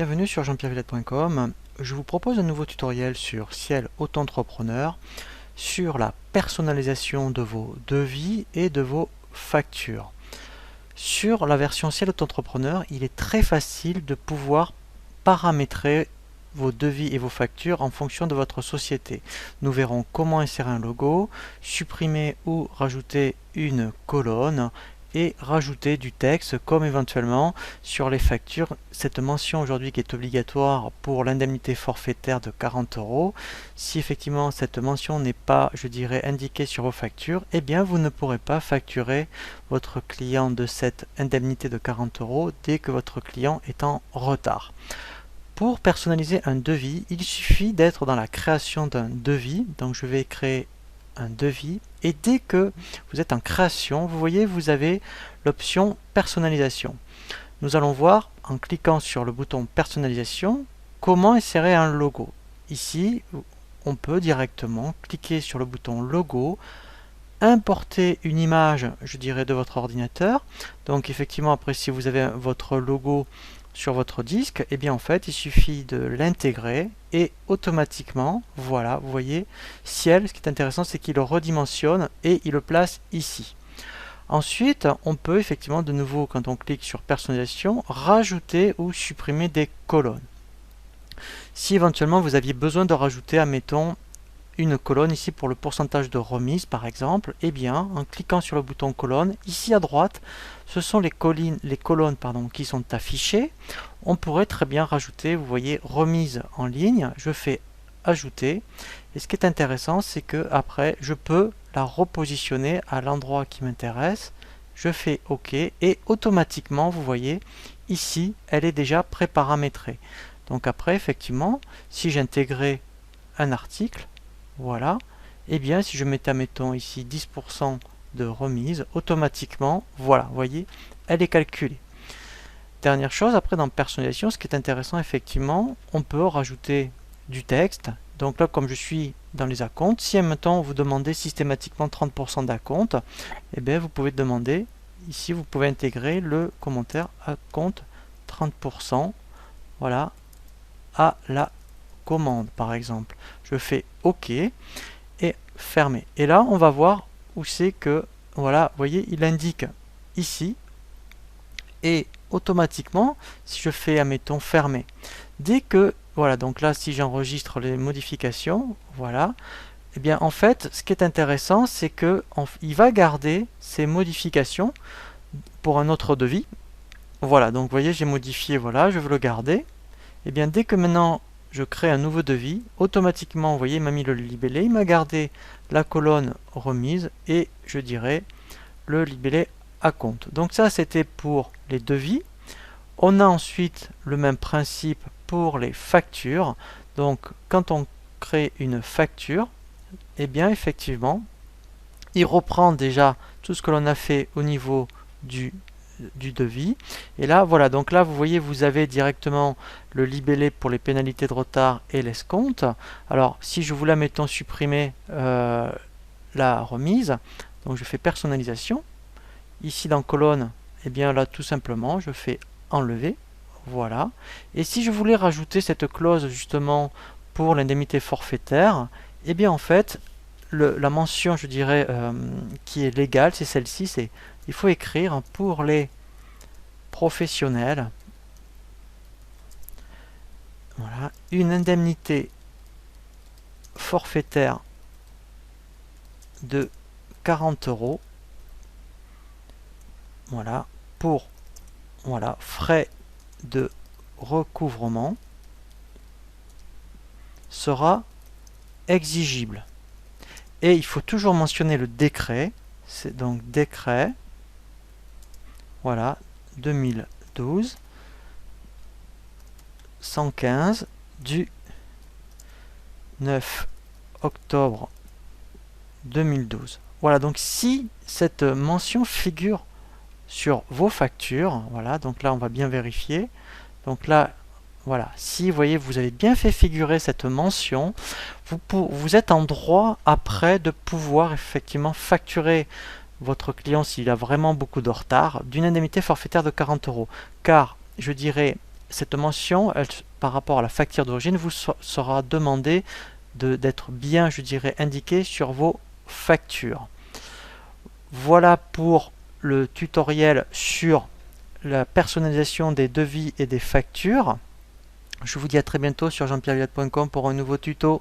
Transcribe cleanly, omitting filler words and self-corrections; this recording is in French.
Bienvenue sur jean-pierrevillette.com. Je vous propose un nouveau tutoriel sur Ciel Auto-entrepreneur sur la personnalisation de vos devis et de vos factures. Sur la version Ciel Auto-entrepreneur, il est très facile de pouvoir paramétrer vos devis et vos factures en fonction de votre société. Nous verrons comment insérer un logo, supprimer ou rajouter une colonne et rajouter du texte, comme éventuellement sur les factures, cette mention aujourd'hui qui est obligatoire pour l'indemnité forfaitaire de 40 €. Si effectivement cette mention n'est pas, je dirais, indiquée sur vos factures, eh bien vous ne pourrez pas facturer votre client de cette indemnité de 40 € dès que votre client est en retard. Pour personnaliser un devis, il suffit d'être dans la création d'un devis. Donc je vais créer un devis et dès que vous êtes en création, vous voyez, vous avez l'option personnalisation. Nous allons voir en cliquant sur le bouton personnalisation comment insérer un logo. Ici, on peut directement cliquer sur le bouton logo, importer une image, je dirais, de votre ordinateur. Donc effectivement, après, si vous avez votre logo sur votre disque, et bien en fait il suffit de l'intégrer et automatiquement, voilà, vous voyez, Ciel, ce qui est intéressant, c'est qu'il le redimensionne et il le place ici. Ensuite, on peut effectivement de nouveau, quand on clique sur personnalisation, rajouter ou supprimer des colonnes. Si éventuellement vous aviez besoin de rajouter, admettons, une colonne ici pour le pourcentage de remise par exemple, eh bien en cliquant sur le bouton colonne, ici à droite, ce sont les colonnes qui sont affichées. On pourrait très bien rajouter, vous voyez, remise en ligne, je fais ajouter, et ce qui est intéressant, c'est que après je peux la repositionner à l'endroit qui m'intéresse, je fais OK, et automatiquement, vous voyez, ici, elle est déjà pré-paramétrée. Donc après, effectivement, si j'intégrais un article, voilà, et bien si je mettais, mettons ici 10% de remise, automatiquement, voilà, vous voyez, elle est calculée. Dernière chose, après dans personnalisation, ce qui est intéressant, effectivement, on peut rajouter du texte. Donc là, comme je suis dans les acomptes, si maintenant vous demandez systématiquement 30% d'acompte, et bien vous pouvez demander, ici vous pouvez intégrer le commentaire acompte 30%, voilà, à la commande par exemple. Je fais OK et fermer. Et là, on va voir où c'est que, voilà, vous voyez, il indique ici et automatiquement, si je fais, admettons, fermer, dès que, voilà, donc là, si j'enregistre les modifications, voilà, et bien en fait, ce qui est intéressant, c'est que il va garder ces modifications pour un autre devis. Voilà, donc vous voyez, j'ai modifié, voilà, je veux le garder. Et bien dès que maintenant je crée un nouveau devis, automatiquement, vous voyez, il m'a mis le libellé, il m'a gardé la colonne remise et je dirais le libellé à compte. Donc ça, c'était pour les devis. On a ensuite le même principe pour les factures. Donc quand on crée une facture, et bien effectivement, il reprend déjà tout ce que l'on a fait au niveau du devis. Et là, voilà, donc là, vous voyez, vous avez directement le libellé pour les pénalités de retard et l'escompte. Alors, si je voulais, mettons, supprimer la remise, donc je fais personnalisation. Ici, dans colonne, et bien là, tout simplement, je fais enlever. Voilà. Et si je voulais rajouter cette clause, justement, pour l'indemnité forfaitaire, et bien en fait, la mention, je dirais, qui est légale, c'est celle-ci, c'est il faut écrire pour les professionnels, voilà, une indemnité forfaitaire de 40 €, voilà, pour, voilà, frais de recouvrement sera exigible. Et il faut toujours mentionner le décret, c'est donc décret, voilà, 2012 115 du 9 octobre 2012. Voilà, donc si cette mention figure sur vos factures, voilà, donc là on va bien vérifier. Donc là, voilà, si vous voyez, vous avez bien fait figurer cette mention, vous êtes en droit après de pouvoir effectivement facturer votre client s'il a vraiment beaucoup de retard d'une indemnité forfaitaire de 40 €. Car, je dirais, cette mention, par rapport à la facture d'origine, vous sera demandé d'être bien, je dirais, indiqué sur vos factures. Voilà pour le tutoriel sur la personnalisation des devis et des factures. Je vous dis à très bientôt sur jeanpierrevillatte.com pour un nouveau tuto.